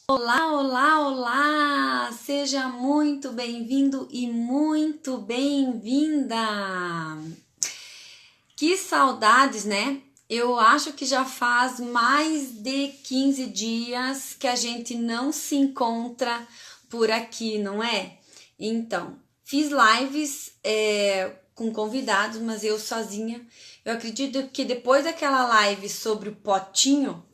Olá, olá, olá! Seja muito bem-vindo e muito bem-vinda! Que saudades, né? Eu acho que já faz mais de 15 dias que a gente não se encontra por aqui, não é? Então, fiz lives com convidados, mas eu sozinha. Eu acredito que depois daquela live sobre o potinho,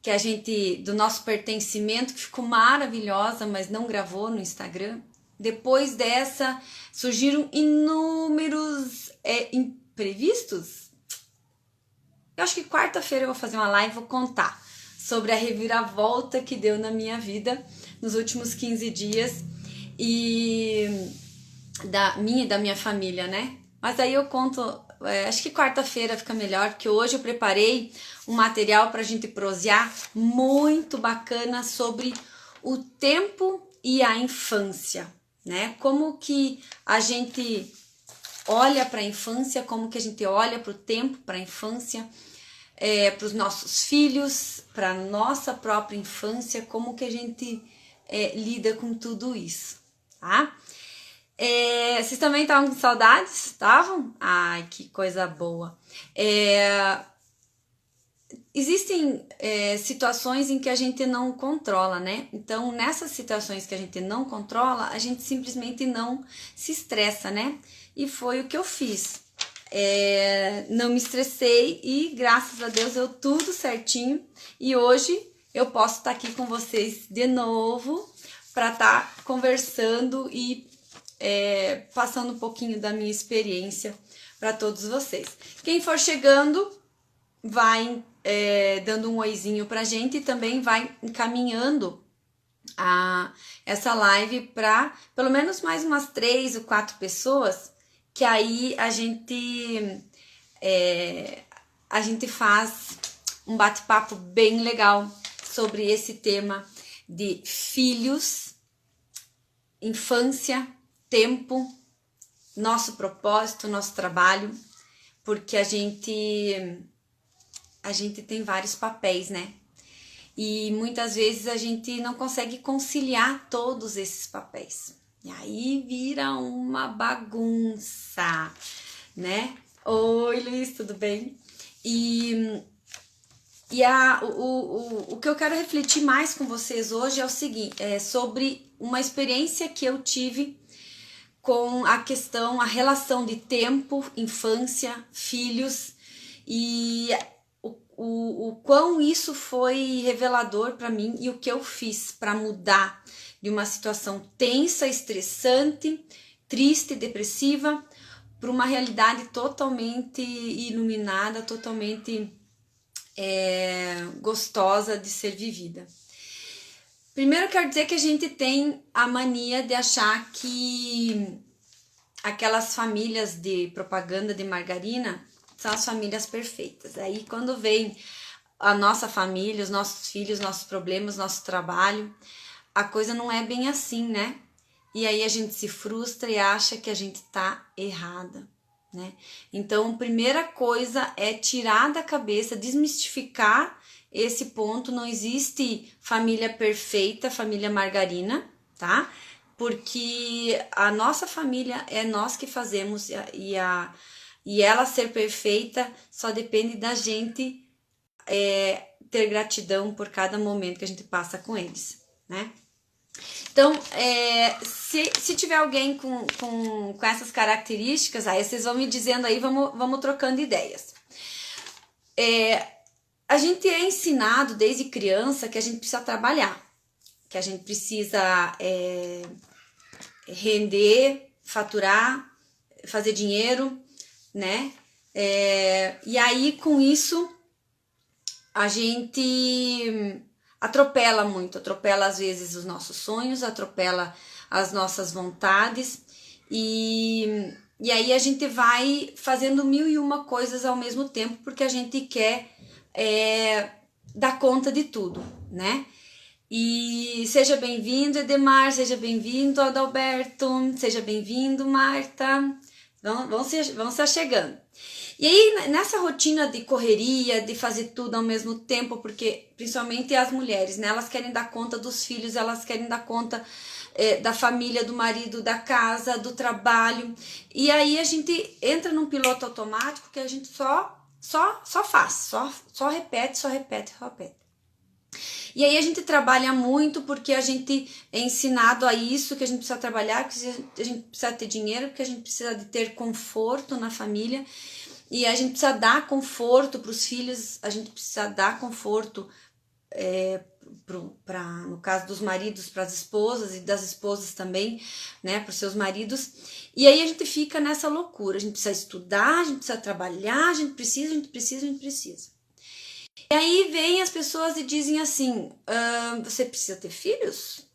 que a gente, do nosso pertencimento, que ficou maravilhosa, mas não gravou no Instagram. Depois dessa, surgiram inúmeros imprevistos. Eu acho que quarta-feira eu vou fazer uma live e vou contar sobre a reviravolta que deu na minha vida nos últimos 15 dias e da minha e da minha família, né? Mas aí eu conto, acho que quarta-feira fica melhor, porque hoje eu preparei um material para a gente prosear muito bacana sobre o tempo e a infância, né? Como que a gente olha para a infância, como que a gente olha para o tempo, para a infância, para os nossos filhos, para a nossa própria infância, como que a gente lida com tudo isso, tá? Vocês também estavam com saudades? Estavam? Ai, que coisa boa. Existem situações em que a gente não controla, né? Então, nessas situações que a gente não controla, a gente simplesmente não se estressa, né? E foi o que eu fiz. Não me estressei e, graças a Deus, deu tudo certinho. E hoje eu posso estar aqui com vocês de novo para estar conversando e passando um pouquinho da minha experiência para todos vocês. Quem for chegando, vai dando um oizinho pra gente e também vai encaminhando essa live para pelo menos mais umas 3 ou 4 pessoas, que aí a gente faz um bate-papo bem legal sobre esse tema de filhos, infância, tempo, nosso propósito, nosso trabalho, porque a gente tem vários papéis, né? E muitas vezes a gente não consegue conciliar todos esses papéis. E aí vira uma bagunça, né? Oi, Luiz, tudo bem? O que eu quero refletir mais com vocês hoje é o seguinte, sobre uma experiência que eu tive com a relação de tempo, infância, filhos e o quão isso foi revelador para mim e o que eu fiz para mudar de uma situação tensa, estressante, triste, depressiva, para uma realidade totalmente iluminada, totalmente gostosa de ser vivida. Primeiro eu quero dizer que a gente tem a mania de achar que aquelas famílias de propaganda de margarina são as famílias perfeitas. Aí quando vem a nossa família, os nossos filhos, nossos problemas, nosso trabalho, a coisa não é bem assim, né? E aí a gente se frustra e acha que a gente tá errada, né? Então, a primeira coisa é tirar da cabeça, desmistificar esse ponto. Não existe família perfeita, família margarina, tá? Porque a nossa família é nós que fazemos e ela ser perfeita só depende da gente ter gratidão por cada momento que a gente passa com eles, né? Então, se tiver alguém com essas características, aí vocês vão me dizendo aí, vamos trocando ideias. A gente é ensinado desde criança que a gente precisa trabalhar, que a gente precisa render, faturar, fazer dinheiro, né? E aí, com isso, a gente atropela muito, atropela às vezes os nossos sonhos, atropela as nossas vontades e aí a gente vai fazendo 1001 coisas ao mesmo tempo porque a gente quer dar conta de tudo, né? E seja bem-vindo, Edemar, seja bem-vindo, Adalberto, seja bem-vindo, Marta, vão se achegando. E aí, nessa rotina de correria, de fazer tudo ao mesmo tempo, porque principalmente as mulheres, né? Elas querem dar conta dos filhos, elas querem dar conta da família, do marido, da casa, do trabalho. E aí a gente entra num piloto automático que a gente só faz, só repete, só repete, só repete. E aí a gente trabalha muito porque a gente é ensinado a isso, que a gente precisa trabalhar, que a gente precisa ter dinheiro, porque a gente precisa de ter conforto na família. E a gente precisa dar conforto para os filhos, a gente precisa dar conforto, no caso dos maridos, para as esposas e das esposas também, né, para os seus maridos. E aí a gente fica nessa loucura, a gente precisa estudar, a gente precisa trabalhar, a gente precisa. E aí vem as pessoas e dizem assim, você precisa ter filhos,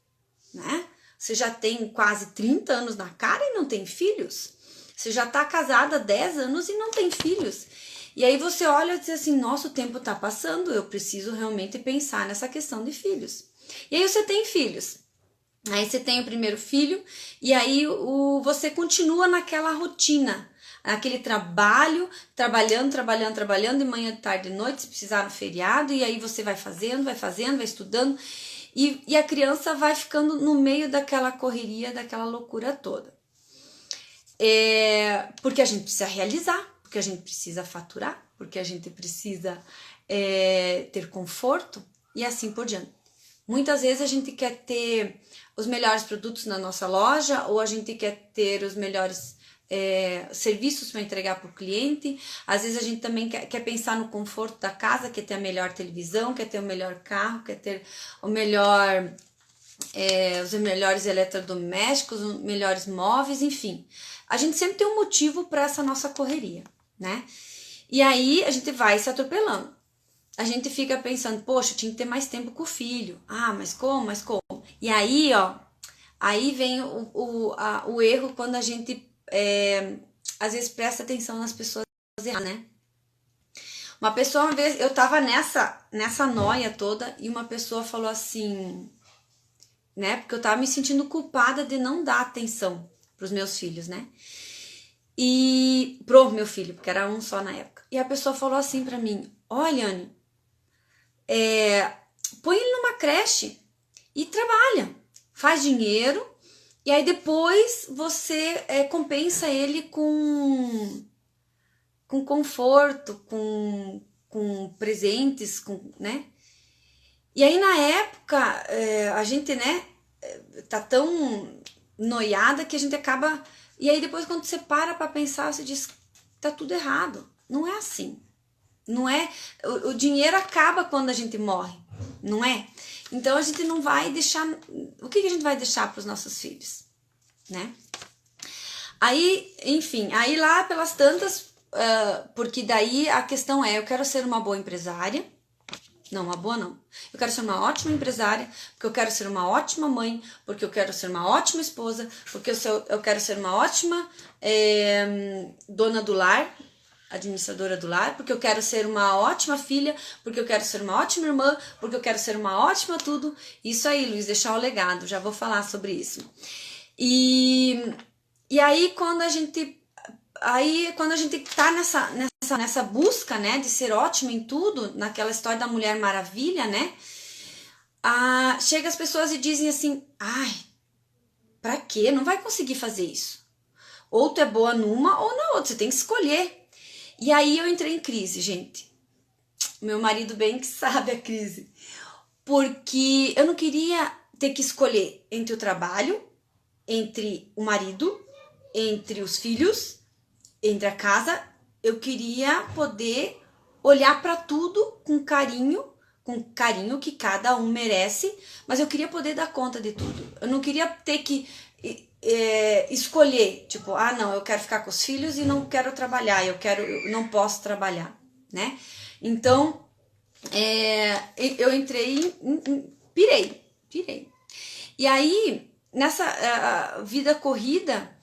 né? Você já tem quase 30 anos na cara e não tem filhos? Você já tá casada há 10 anos e não tem filhos? E aí você olha e diz assim, nossa, o tempo tá passando, eu preciso realmente pensar nessa questão de filhos. E aí você tem filhos. Aí você tem o primeiro filho e aí você continua naquela rotina, aquele trabalhando de manhã, de tarde, de noite, se precisar no feriado, e aí você vai fazendo, vai estudando, e a criança vai ficando no meio daquela correria, daquela loucura toda. Porque a gente precisa realizar, porque a gente precisa faturar, porque a gente precisa ter conforto, e assim por diante. Muitas vezes a gente quer ter os melhores produtos na nossa loja, ou a gente quer ter os melhores serviços para entregar para o cliente. Às vezes a gente também quer pensar no conforto da casa, quer ter a melhor televisão, quer ter o melhor carro, quer ter o melhor, os melhores eletrodomésticos, os melhores móveis, enfim. A gente sempre tem um motivo para essa nossa correria, né? E aí a gente vai se atropelando. A gente fica pensando, poxa, eu tinha que ter mais tempo com o filho. Ah, mas como? E aí, aí vem o erro quando a gente às vezes presta atenção nas pessoas erradas, né? Uma pessoa, uma vez, eu tava nessa noia toda e uma pessoa falou assim, né? Porque eu tava me sentindo culpada de não dar atenção pros meus filhos, né? E pro meu filho, porque era um só na época. E a pessoa falou assim pra mim, olha, Anne, põe ele numa creche e trabalha, faz dinheiro, e aí depois você compensa ele com conforto, com presentes, né? E aí na época a gente, né, tá tão noiada que a gente acaba... E aí depois quando você para pra pensar, você diz, tá tudo errado. Não é assim. Não é... O dinheiro acaba quando a gente morre, não é? Então a gente não vai deixar... O que a gente vai deixar para os nossos filhos, né? Aí, enfim, aí lá pelas tantas... porque daí a questão é, eu quero ser uma boa empresária. Não, uma boa não. Eu quero ser uma ótima empresária, porque eu quero ser uma ótima mãe, porque eu quero ser uma ótima esposa, porque eu quero ser uma ótima dona do lar, administradora do lar, porque eu quero ser uma ótima filha, porque eu quero ser uma ótima irmã, porque eu quero ser uma ótima tudo. Isso aí, Luiz, deixar o legado, já vou falar sobre isso. E aí quando a gente tá nessa busca, né, de ser ótima em tudo, naquela história da Mulher Maravilha, né, chega as pessoas e dizem assim, ai, pra quê? Não vai conseguir fazer isso. Ou tu é boa numa ou na outra, você tem que escolher. E aí eu entrei em crise, gente. Meu marido bem que sabe a crise. Porque eu não queria ter que escolher entre o trabalho, entre o marido, entre os filhos, entre a casa. Eu queria poder olhar para tudo com carinho que cada um merece, mas eu queria poder dar conta de tudo. Eu não queria ter que escolher, tipo, não, eu quero ficar com os filhos e não quero trabalhar, eu não posso trabalhar, né? Então, eu entrei, pirei. E aí, nessa vida corrida,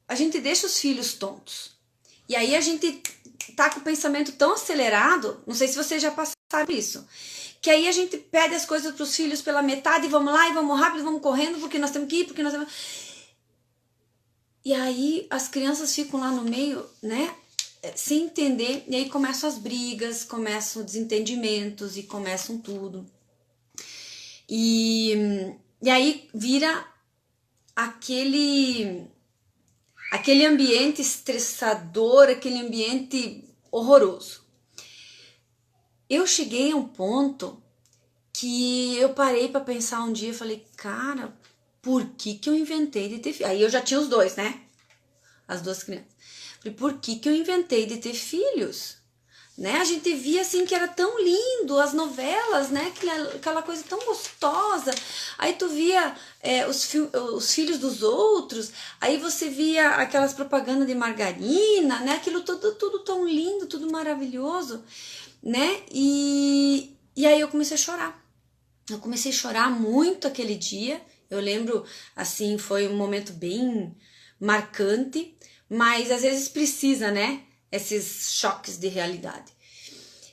a gente deixa os filhos tontos. E aí a gente tá com o pensamento tão acelerado, não sei se vocês já passaram por isso, que aí a gente pede as coisas pros filhos pela metade, e vamos lá, e vamos rápido, vamos correndo, porque nós temos que ir, porque nós temos... E aí as crianças ficam lá no meio, né? sem entender, e aí começam as brigas, começam desentendimentos e começam tudo. E aí vira aquele ambiente estressador, aquele ambiente horroroso. Eu cheguei a um ponto que eu parei para pensar um dia e falei, cara, por que eu inventei de ter filho? Aí eu já tinha os dois, né? As duas crianças. Falei, por que eu inventei de ter filhos? Né? A gente via assim que era tão lindo, as novelas, né? Aquela coisa tão gostosa. Aí tu via os filhos dos outros, aí você via aquelas propagandas de margarina, né? Aquilo tudo tão lindo, tudo maravilhoso, né? E aí eu comecei a chorar. Eu comecei a chorar muito aquele dia. Eu lembro, assim, foi um momento bem marcante, mas às vezes precisa, né? Esses choques de realidade.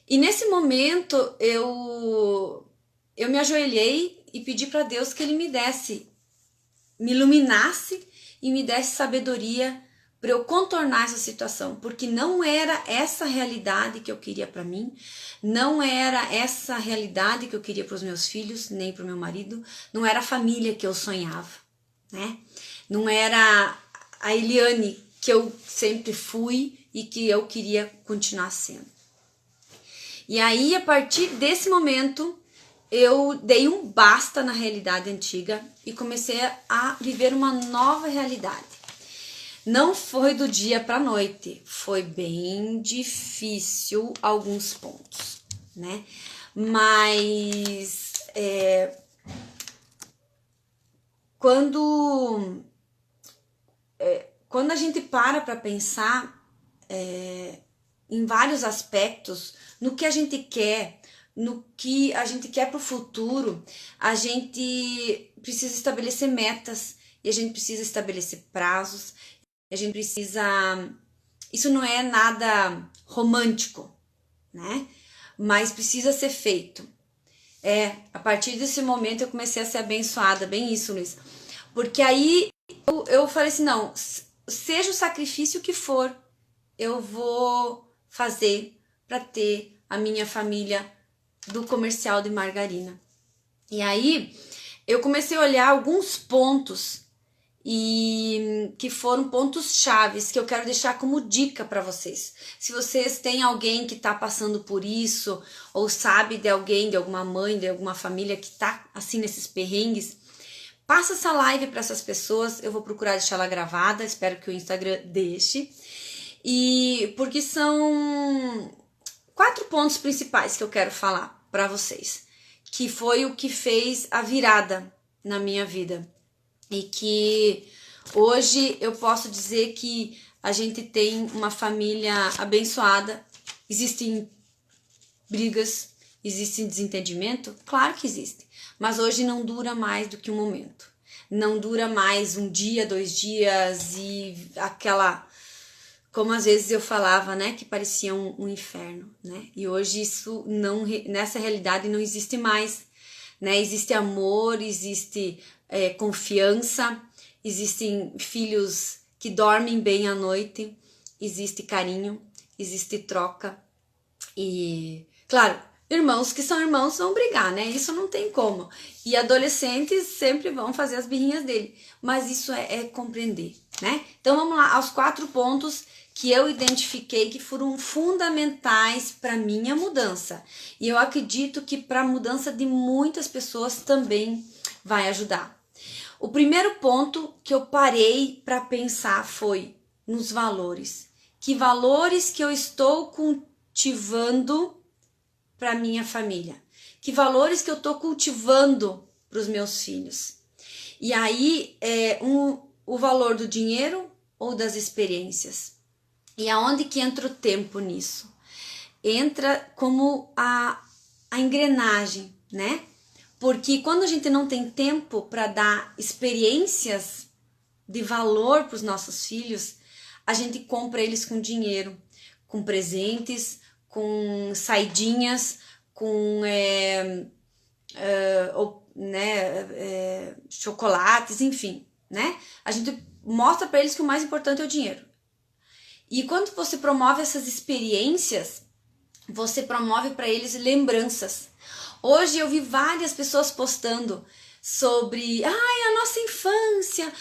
E nesse momento eu me ajoelhei e pedi para Deus que Ele me iluminasse e me desse sabedoria para eu contornar essa situação, porque não era essa realidade que eu queria para mim, não era essa realidade que eu queria para os meus filhos, nem para o meu marido, não era a família que eu sonhava, né? Não era a Eliane que eu sempre fui e que eu queria continuar sendo. E aí, a partir desse momento, eu dei um basta na realidade antiga e comecei a viver uma nova realidade. Não foi do dia para a noite, foi bem difícil alguns pontos, né? Mas quando a gente para pensar em vários aspectos, no que a gente quer, no que a gente quer para o futuro, a gente precisa estabelecer metas e a gente precisa estabelecer prazos. A gente precisa... Isso não é nada romântico, né? Mas precisa ser feito. A partir desse momento eu comecei a ser abençoada, bem isso, Luiz. Porque aí eu falei assim, não, seja o sacrifício que for, eu vou fazer para ter a minha família do comercial de margarina. E aí eu comecei a olhar alguns pontos e que foram pontos chaves que eu quero deixar como dica para vocês. Se vocês têm alguém que está passando por isso, ou sabe de alguém, de alguma mãe, de alguma família que está assim nesses perrengues, passa essa live para essas pessoas. Eu vou procurar deixar ela gravada, espero que o Instagram deixe. E porque são 4 pontos principais que eu quero falar para vocês, que foi o que fez a virada na minha vida. E que hoje eu posso dizer que a gente tem uma família abençoada. Existem brigas, existe desentendimento? Claro que existe. Mas hoje não dura mais do que um momento. Não dura mais um dia, 2 dias e aquela... Como às vezes eu falava, né, que parecia um inferno, né? E hoje isso não, nessa realidade não existe mais, né? Existe amor, existe confiança, existem filhos que dormem bem à noite, existe carinho, existe troca e, claro, irmãos que são irmãos vão brigar, né? Isso não tem como. E adolescentes sempre vão fazer as birrinhas dele, mas isso é compreender, né? Então vamos lá aos 4 pontos que eu identifiquei que foram fundamentais para minha mudança. E eu acredito que para a mudança de muitas pessoas também vai ajudar. O primeiro ponto que eu parei para pensar foi nos valores. Que valores que eu estou cultivando para minha família? Que valores que eu estou cultivando para os meus filhos? E aí, o valor do dinheiro ou das experiências? E aonde que entra o tempo nisso? Entra como a engrenagem, né? Porque quando a gente não tem tempo para dar experiências de valor para os nossos filhos, a gente compra eles com dinheiro, com presentes, com saidinhas, com chocolates, enfim, né? A gente mostra para eles que o mais importante é o dinheiro. E quando você promove essas experiências, você promove para eles lembranças. Hoje eu vi várias pessoas postando sobre, a nossa infância,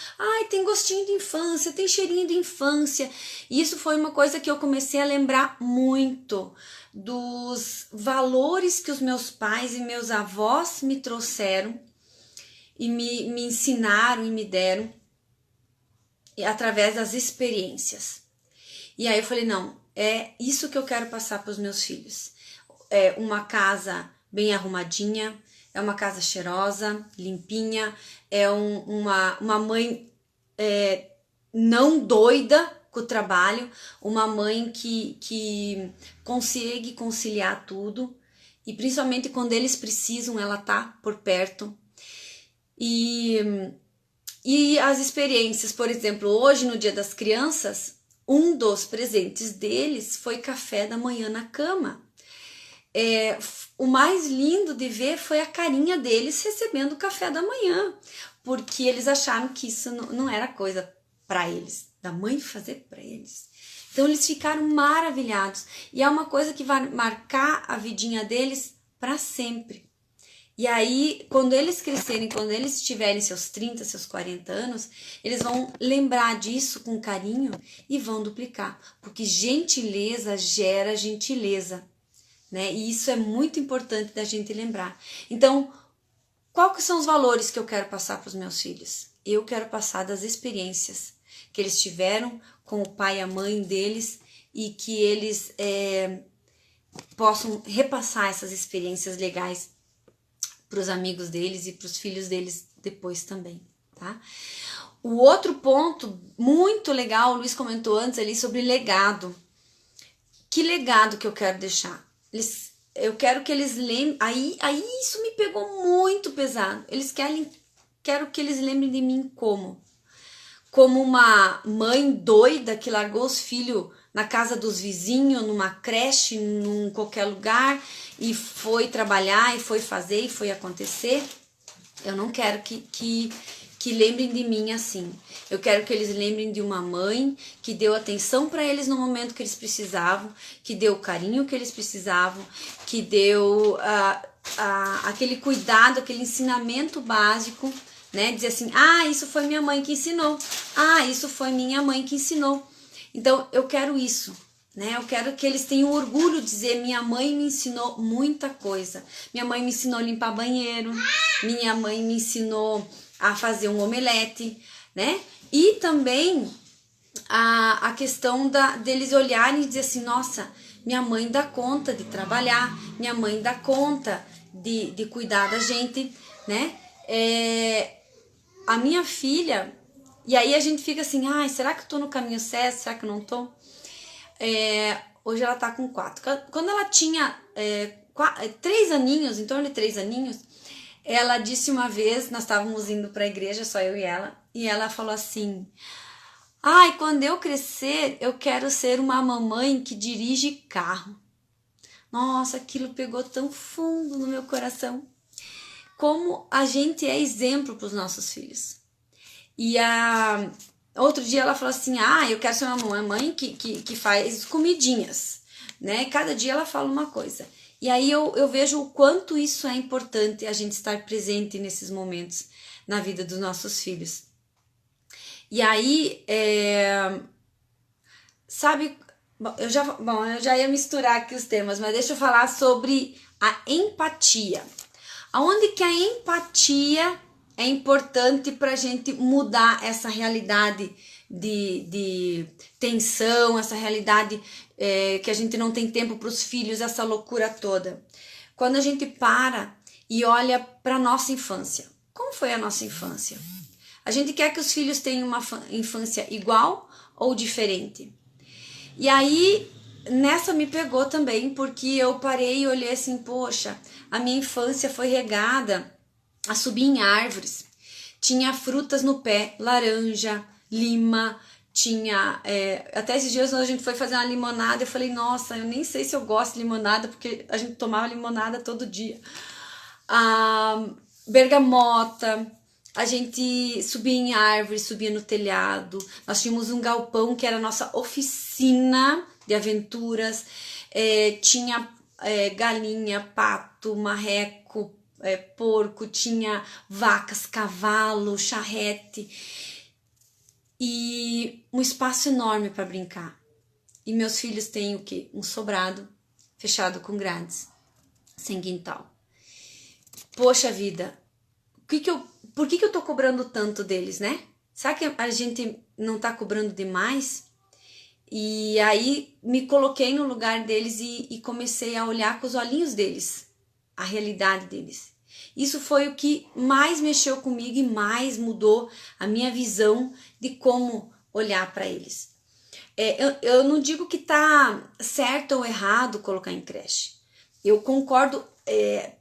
tem gostinho de infância, tem cheirinho de infância. E isso foi uma coisa que eu comecei a lembrar muito dos valores que os meus pais e meus avós me trouxeram e me ensinaram e me deram através das experiências. E aí eu falei, não, é isso que eu quero passar para os meus filhos. É uma casa bem arrumadinha, é uma casa cheirosa, limpinha, é uma mãe não doida com o trabalho, uma mãe que consegue conciliar tudo, e principalmente quando eles precisam, ela tá por perto. E as experiências, por exemplo, hoje no Dia das Crianças, um dos presentes deles foi café da manhã na cama. O mais lindo de ver foi a carinha deles recebendo o café da manhã, porque eles acharam que isso não era coisa para eles, da mãe fazer para eles. Então eles ficaram maravilhados, e é uma coisa que vai marcar a vidinha deles para sempre. E aí, quando eles crescerem, quando eles tiverem seus 30, seus 40 anos, eles vão lembrar disso com carinho e vão duplicar, porque gentileza gera gentileza, né? E isso é muito importante da gente lembrar. Então, quais que são os valores que eu quero passar para os meus filhos? Eu quero passar das experiências que eles tiveram com o pai e a mãe deles, e que eles possam repassar essas experiências legais para os amigos deles e para os filhos deles depois também, tá? O outro ponto muito legal, o Luiz comentou antes ali sobre legado. Que legado que eu quero deixar? Eu quero que eles lembrem. Aí isso me pegou muito pesado. Quero que eles lembrem de mim como uma mãe doida que largou os filhos na casa dos vizinhos, numa creche, em qualquer lugar, e foi trabalhar, e foi fazer, e foi acontecer. Eu não quero que lembrem de mim assim. Eu quero que eles lembrem de uma mãe que deu atenção para eles no momento que eles precisavam, que deu o carinho que eles precisavam, que deu aquele cuidado, aquele ensinamento básico, né? Dizer assim, isso foi minha mãe que ensinou. Isso foi minha mãe que ensinou. Então, eu quero isso, né? Eu quero que eles tenham orgulho de dizer, minha mãe me ensinou muita coisa. Minha mãe me ensinou a limpar banheiro, minha mãe me ensinou a fazer um omelete, né? E também a questão deles olharem e dizer assim, nossa, minha mãe dá conta de trabalhar, minha mãe dá conta de cuidar da gente, né? A minha filha, e aí a gente fica assim, será que eu tô no caminho certo? Será que eu não tô? Hoje ela tá com 4. Quando ela tinha 3 aninhos, em torno de 3 aninhos, ela disse uma vez, nós estávamos indo para a igreja, só eu e ela falou assim, quando eu crescer, eu quero ser uma mamãe que dirige carro. Nossa, aquilo pegou tão fundo no meu coração. Como a gente é exemplo para os nossos filhos. E outro dia ela falou assim, eu quero ser uma mãe que faz comidinhas, né? Cada dia ela fala uma coisa. E aí eu vejo o quanto isso é importante, a gente estar presente nesses momentos na vida dos nossos filhos. E aí, eu já ia misturar aqui os temas, mas deixa eu falar sobre a empatia. Aonde que a empatia é importante para a gente mudar essa realidade de tensão, essa realidade que a gente não tem tempo para os filhos, essa loucura toda. Quando a gente para e olha para a nossa infância. Como foi a nossa infância? A gente quer que os filhos tenham uma infância igual ou diferente? E aí, nessa me pegou também, porque eu parei e olhei assim, poxa, a minha infância foi regada a subir em árvores. Tinha frutas no pé, laranja, lima, tinha... até esses dias quando a gente foi fazer uma limonada, eu falei, nossa, eu nem sei se eu gosto de limonada, porque a gente tomava limonada todo dia. Bergamota, a gente subia em árvore, subia no telhado. Nós tínhamos um galpão que era a nossa oficina de aventuras. Tinha galinha, pato, marreco, porco, tinha vacas, cavalo, charrete e um espaço enorme para brincar. E meus filhos têm o quê? Um sobrado fechado com grades, sem quintal. Poxa vida, por que eu tô cobrando tanto deles, né? Será que a gente não tá cobrando demais? E aí me coloquei no lugar deles e comecei a olhar com os olhinhos deles, a realidade deles. Isso foi o que mais mexeu comigo e mais mudou a minha visão de como olhar para eles. Eu não digo que tá certo ou errado colocar em creche. Eu concordo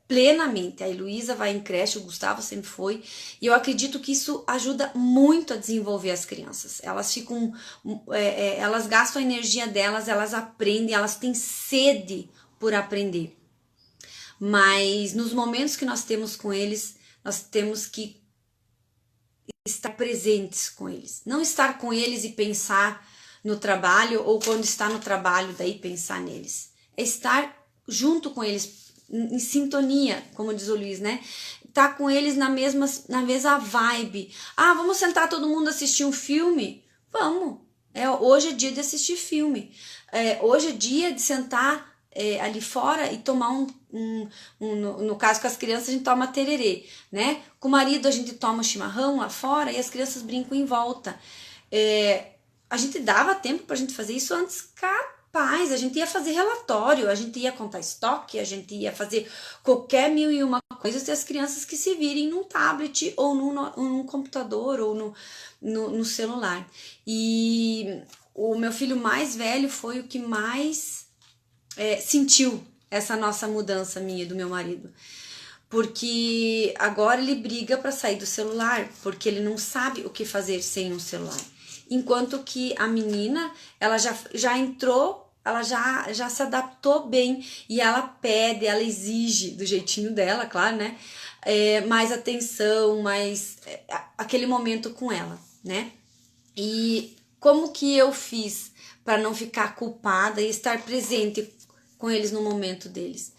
plenamente. A Heloísa vai em creche, o Gustavo sempre foi. E eu acredito que isso ajuda muito a desenvolver as crianças. Elas ficam, elas gastam a energia delas, elas aprendem, elas têm sede por aprender. Mas nos momentos que nós temos com eles, nós temos que estar presentes com eles. Não estar com eles e pensar no trabalho, ou quando está no trabalho, daí pensar neles. É estar junto com eles, em sintonia, como diz o Luiz, né? Tá com eles na mesma vibe. Ah, vamos sentar todo mundo assistir um filme? Vamos. Hoje é dia de assistir filme. Hoje é dia de sentar ali fora e tomar no caso com as crianças a gente toma tererê, né? Com o marido a gente toma chimarrão lá fora e as crianças brincam em volta. A gente dava tempo pra gente fazer isso antes, capaz, a gente ia fazer relatório, a gente ia contar estoque, a gente ia fazer qualquer mil e uma coisas e as crianças que se virem num tablet ou num computador ou no celular. E o meu filho mais velho foi o que mais sentiu essa nossa mudança minha e do meu marido. Porque agora ele briga para sair do celular, porque ele não sabe o que fazer sem um celular. Enquanto que a menina, ela já entrou, ela já se adaptou bem e ela pede, ela exige do jeitinho dela, claro, né? Mais atenção, mais aquele momento com ela, né? E como que eu fiz para não ficar culpada e estar presente com eles no momento deles?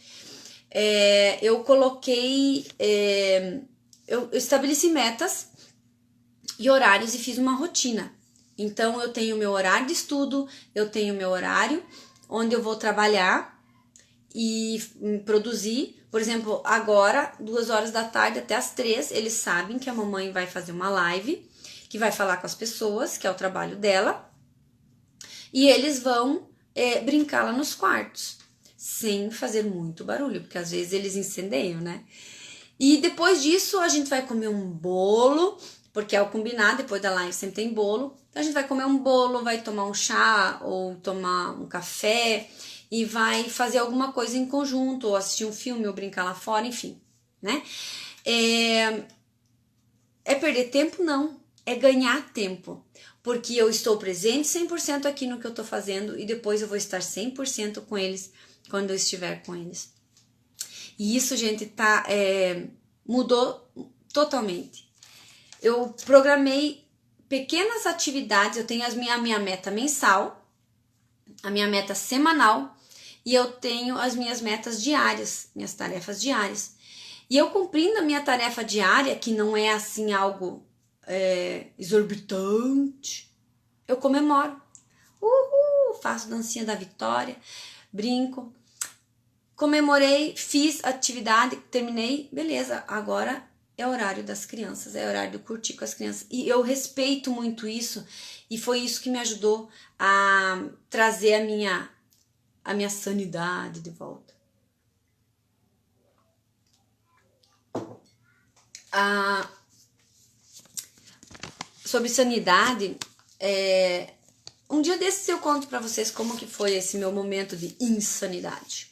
Eu coloquei, eu estabeleci metas e horários e fiz uma rotina. Então eu tenho meu horário de estudo, eu tenho meu horário onde eu vou trabalhar e produzir. Por exemplo, agora, 2 horas da tarde até as 3, eles sabem que a mamãe vai fazer uma live, que vai falar com as pessoas, que é o trabalho dela, e eles vão brincar lá nos quartos, sem fazer muito barulho, porque às vezes eles incendeiam, né? E depois disso a gente vai comer um bolo, porque é o combinado, depois da live sempre tem bolo. Então a gente vai comer um bolo, vai tomar um chá ou tomar um café e vai fazer alguma coisa em conjunto, ou assistir um filme ou brincar lá fora, enfim, né? Perder tempo? Não. É ganhar tempo. Porque eu estou presente 100% aqui no que eu estou fazendo e depois eu vou estar 100% com eles quando eu estiver com eles. E isso, gente, mudou totalmente. Eu programei pequenas atividades, eu tenho a minha meta mensal, a minha meta semanal e eu tenho as minhas metas diárias, minhas tarefas diárias. E eu cumprindo a minha tarefa diária, que não é assim algo exorbitante, eu comemoro. Faço dancinha da vitória, brinco. Comemorei, fiz atividade, terminei, beleza, agora é horário das crianças, é horário de curtir com as crianças. E eu respeito muito isso e foi isso que me ajudou a trazer a minha sanidade de volta. Sobre sanidade, um dia desses eu conto pra vocês como que foi esse meu momento de insanidade.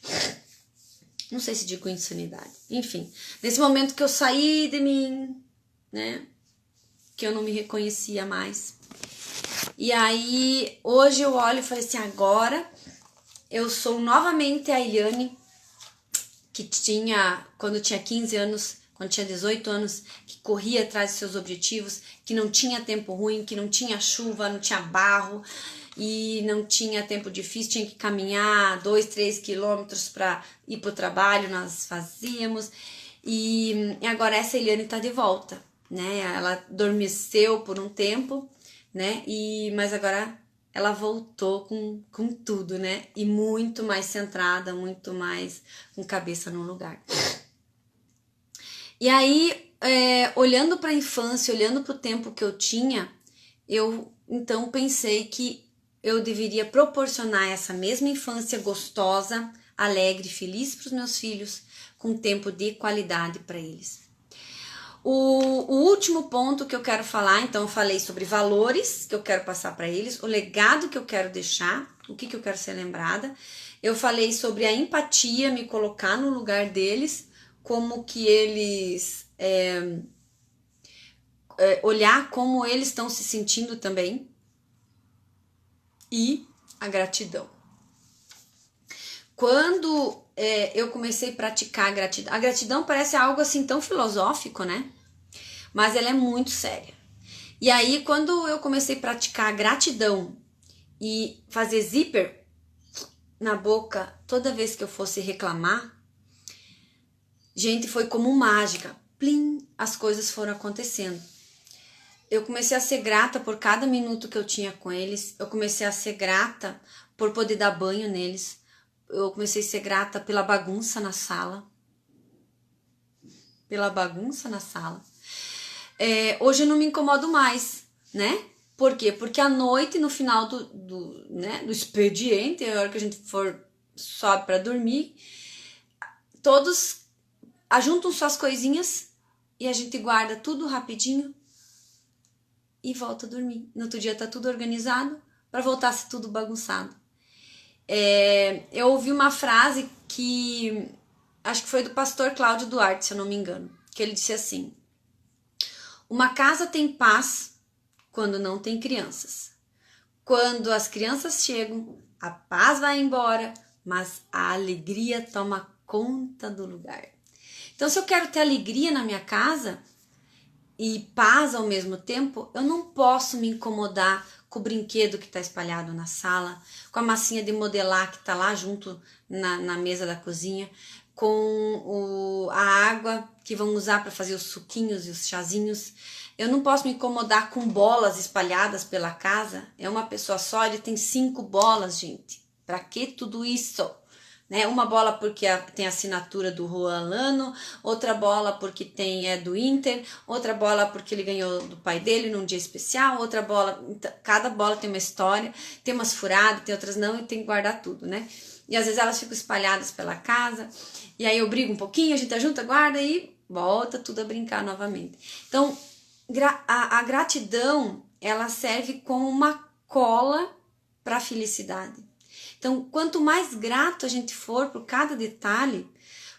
Não sei se digo insanidade. Enfim, nesse momento que eu saí de mim, né? Que eu não me reconhecia mais. E aí, hoje eu olho e falei assim, agora eu sou novamente a Eliane, que tinha, quando tinha 15 anos, quando tinha 18 anos, que corria atrás de seus objetivos, que não tinha tempo ruim, que não tinha chuva, não tinha barro e não tinha tempo difícil, tinha que caminhar 2, 3 quilômetros para ir para o trabalho, nós fazíamos. E agora essa Eliane está de volta, né? Ela adormeceu por um tempo, né? Mas agora ela voltou com tudo, né? E muito mais centrada, muito mais com cabeça no lugar. E aí, olhando para a infância, olhando para o tempo que eu tinha, eu então pensei que eu deveria proporcionar essa mesma infância gostosa, alegre, feliz para os meus filhos, com tempo de qualidade para eles. O último ponto que eu quero falar, então eu falei sobre valores que eu quero passar para eles, o legado que eu quero deixar, o que eu quero ser lembrada. Eu falei sobre a empatia, me colocar no lugar deles, como que eles olhar como eles estão se sentindo também, e a gratidão. Quando eu comecei a praticar a gratidão parece algo assim tão filosófico, né? Mas ela é muito séria. E aí, quando eu comecei a praticar a gratidão e fazer zíper na boca toda vez que eu fosse reclamar, gente, foi como mágica. Plim, as coisas foram acontecendo. Eu comecei a ser grata por cada minuto que eu tinha com eles. Eu comecei a ser grata por poder dar banho neles. Eu comecei a ser grata pela bagunça na sala. Hoje eu não me incomodo mais, né? Por quê? Porque à noite, no final do expediente, a hora que a gente sobe para dormir, todos ajuntam suas coisinhas e a gente guarda tudo rapidinho e volta a dormir. No outro dia tá tudo organizado para voltar a ser tudo bagunçado. Eu ouvi uma frase que acho que foi do pastor Cláudio Duarte, se eu não me engano, que ele disse assim: uma casa tem paz quando não tem crianças. Quando as crianças chegam, a paz vai embora, mas a alegria toma conta do lugar. Então, se eu quero ter alegria na minha casa e paz ao mesmo tempo, eu não posso me incomodar com o brinquedo que está espalhado na sala, com a massinha de modelar que está lá junto na mesa da cozinha, com a água que vão usar para fazer os suquinhos e os chazinhos. Eu não posso me incomodar com bolas espalhadas pela casa. É uma pessoa só, ele tem 5 bolas, gente. Para que tudo isso? Né? Uma bola porque tem a assinatura do Juan Lano, outra bola porque do Inter, outra bola porque ele ganhou do pai dele num dia especial, outra bola, cada bola tem uma história, tem umas furadas, tem outras não, e tem que guardar tudo, né? E às vezes elas ficam espalhadas pela casa, e aí eu brigo um pouquinho, a gente junta, guarda e volta tudo a brincar novamente. Então, a gratidão, ela serve como uma cola para a felicidade. Então, quanto mais grato a gente for por cada detalhe,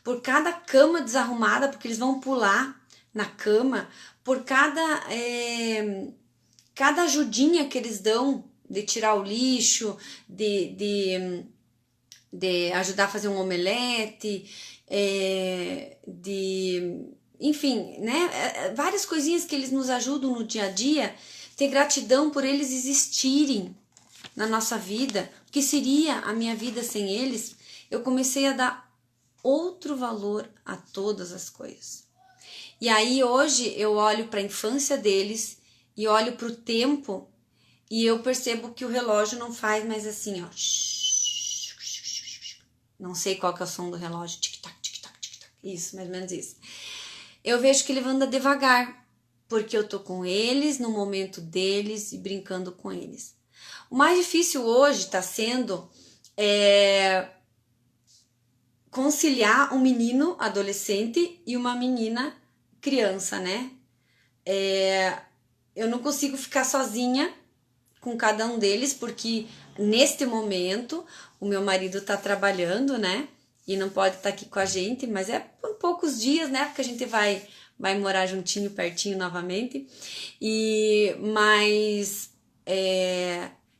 por cada cama desarrumada, porque eles vão pular na cama, por cada ajudinha que eles dão de tirar o lixo, de ajudar a fazer um omelete, enfim, né? Várias coisinhas que eles nos ajudam no dia a dia, ter gratidão por eles existirem na nossa vida. O que seria a minha vida sem eles? Eu comecei a dar outro valor a todas as coisas. E aí hoje eu olho para a infância deles e olho para o tempo e eu percebo que o relógio não faz mais assim, ó. Não sei qual que é o som do relógio, tic-tac, tic-tac, tic-tac. Isso, mais ou menos isso. Eu vejo que ele anda devagar, porque eu tô com eles, no momento deles e brincando com eles. O mais difícil hoje está sendo conciliar um menino adolescente e uma menina criança, né? Eu não consigo ficar sozinha com cada um deles, porque neste momento o meu marido está trabalhando, né? E não pode estar aqui com a gente, mas é por poucos dias, né? Porque a gente vai morar juntinho, pertinho novamente. Mas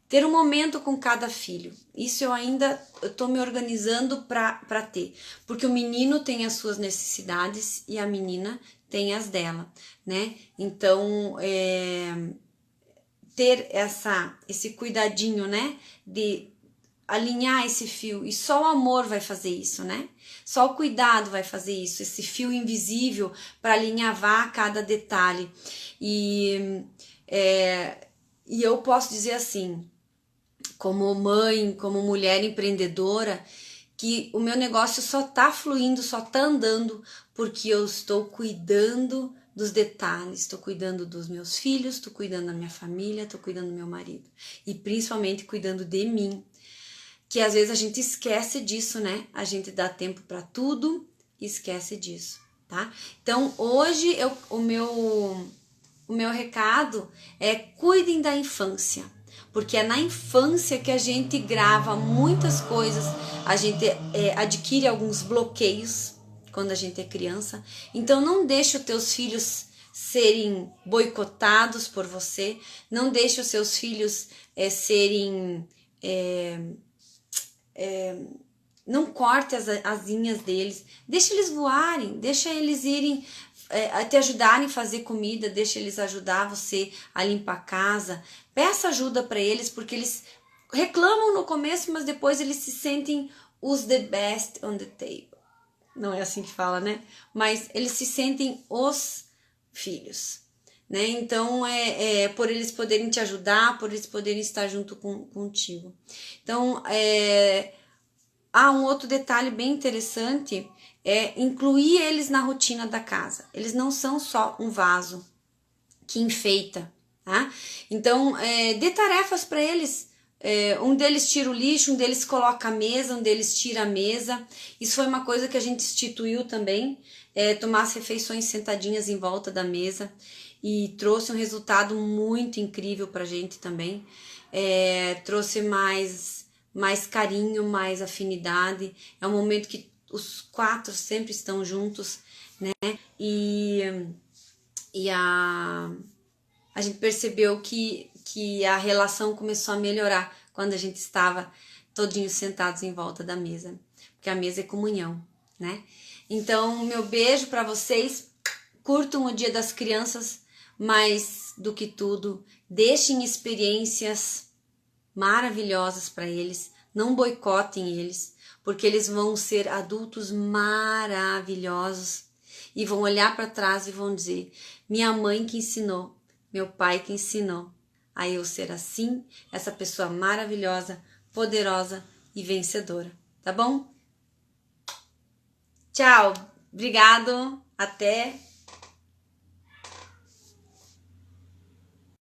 ter um momento com cada filho. Isso eu ainda estou me organizando para ter, porque o menino tem as suas necessidades e a menina tem as dela, né? Então, ter esse cuidadinho, né? De alinhar esse fio, e só o amor vai fazer isso, né? Só o cuidado vai fazer isso, esse fio invisível para alinhavar cada detalhe. E eu posso dizer assim, como mãe, como mulher empreendedora, que o meu negócio só tá fluindo, só tá andando porque eu estou cuidando dos detalhes, estou cuidando dos meus filhos, estou cuidando da minha família, estou cuidando do meu marido e principalmente cuidando de mim, que às vezes a gente esquece disso, né? A gente dá tempo para tudo e esquece disso, tá? Então hoje o meu recado é: cuidem da infância, porque é na infância que a gente grava muitas coisas, a gente adquire alguns bloqueios quando a gente é criança. Então não deixe os teus filhos serem boicotados por você, não deixe os seus filhos serem... não corte as asinhas deles, deixa eles voarem, deixa eles irem te ajudarem a fazer comida, deixa eles ajudar você a limpar a casa, peça ajuda para eles, porque eles reclamam no começo, mas depois eles se sentem os the best on the table. Não é assim que fala, né? Mas eles se sentem os filhos, né? Então por eles poderem te ajudar, por eles poderem estar junto contigo. Então um outro detalhe bem interessante é incluir eles na rotina da casa. Eles não são só um vaso que enfeita, tá? Então, dê tarefas para eles. Um deles tira o lixo, um deles coloca a mesa, um deles tira a mesa. Isso foi uma coisa que a gente instituiu também, tomar as refeições sentadinhas em volta da mesa, e trouxe um resultado muito incrível pra gente também. Trouxe mais carinho, mais afinidade. É um momento que os 4 sempre estão juntos, né? E a gente percebeu que a relação começou a melhorar quando a gente estava todinhos sentados em volta da mesa, porque a mesa é comunhão, né? Então, meu beijo para vocês. Curtam o Dia das Crianças, mas do que tudo, deixem experiências maravilhosas para eles, não boicotem eles, porque eles vão ser adultos maravilhosos e vão olhar para trás e vão dizer: minha mãe que ensinou, meu pai que ensinou a eu ser assim, essa pessoa maravilhosa, poderosa e vencedora, tá bom? Tchau, obrigado, até